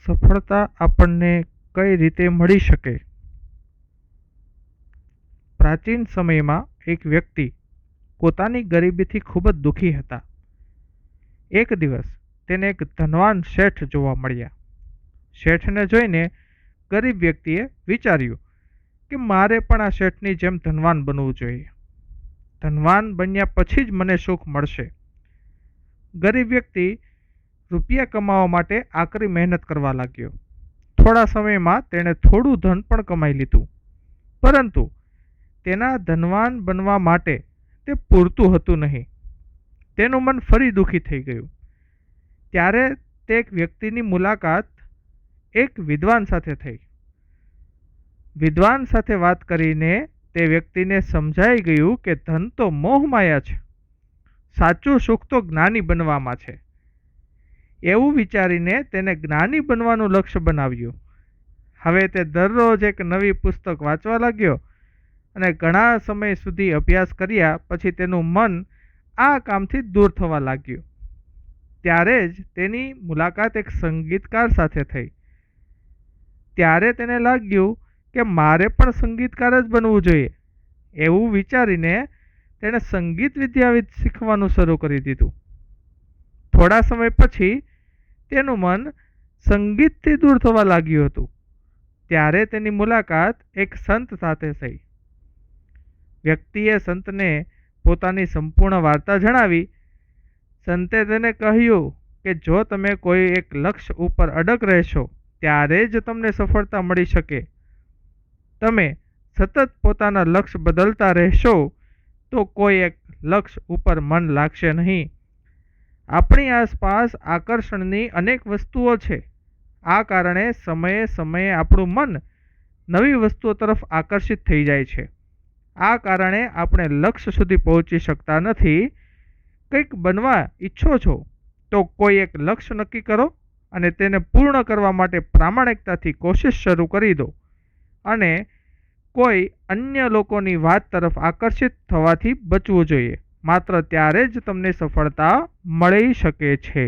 સફળતા આપણને કઈ રીતે મળી શકે? પ્રાચીન સમયમાં એક વ્યક્તિ પોતાની ગરીબીથી ખૂબ જ દુઃખી હતા. એક દિવસ તેને એક ધનવાન શેઠ જોવા મળ્યા. શેઠને જોઈને ગરીબ વ્યક્તિએ વિચાર્યું કે મારે પણ આ શેઠની જેમ ધનવાન બનવું જોઈએ. ધનવાન બન્યા પછી જ મને સુખ મળશે. ગરીબ વ્યક્તિ રૂપિયા કમાવા માટે આકરી મહેનત કરવા લાગ્યો. થોડા સમયમાં તેણે થોડું ધન પણ કમાઈ લીધું, પરંતુ તેના ધનવાન બનવા માટે તે પૂરતું હતું નહીં. તેનું મન ફરી દુઃખી થઈ ગયું. ત્યારે તે એક વ્યક્તિની મુલાકાત એક વિદ્વાન સાથે થઈ. વિદ્વાન સાથે વાત કરીને તે વ્યક્તિને સમજાઈ ગયું કે ધન તો મોહમાયા છે, સાચું સુખ તો જ્ઞાની બનવામાં છે. એવું વિચારીને તેને જ્ઞાની બનવાનું લક્ષ્ય બનાવ્યું. હવે તે દરરોજ એક નવી પુસ્તક વાંચવા લાગ્યો અને ઘણા સમય સુધી અભ્યાસ કર્યા પછી તેનું મન આ કામથી દૂર થવા લાગ્યું. ત્યારે જ તેની મુલાકાત એક સંગીતકાર સાથે થઈ. ત્યારે તેને લાગ્યું કે મારે પણ સંગીતકાર જ બનવું જોઈએ. એવું વિચારીને તેણે સંગીત વિદ્યા શીખવાનું શરૂ કરી દીધું. થોડા સમય પછી તેનું મન સંગીતથી દૂર થવા લાગ્યું હતું. ત્યારે તેની મુલાકાત એક સંત સાથે થઈ. વ્યક્તિએ સંતને પોતાની સંપૂર્ણ વાર્તા જણાવી. સંતે તેને કહ્યું કે જો તમે કોઈ એક લક્ષ્ય ઉપર અડગ રહેશો ત્યારે જ તમને સફળતા મળી શકે. તમે સતત પોતાના લક્ષ્ય બદલતા રહેશો તો કોઈ એક લક્ષ્ય ઉપર મન લાગશે નહીં. આપણી આસપાસ આકર્ષણની અનેક વસ્તુઓ છે. આ કારણે સમયે સમયે આપણું મન નવી વસ્તુઓ તરફ આકર્ષિત થઈ જાય છે. આ કારણે આપણે લક્ષ્ય સુધી પહોંચી શકતા નથી. કંઈક બનવા ઈચ્છો છો તો કોઈ એક લક્ષ્ય નક્કી કરો અને તેને પૂર્ણ કરવા માટે પ્રામાણિકતાથી કોશિશ શરૂ કરી દો, અને કોઈ અન્ય લોકોની વાત તરફ આકર્ષિત થવાથી બચવું જોઈએ. માત્ર ત્યારે જ તમને સફળતા મળી શકે છે.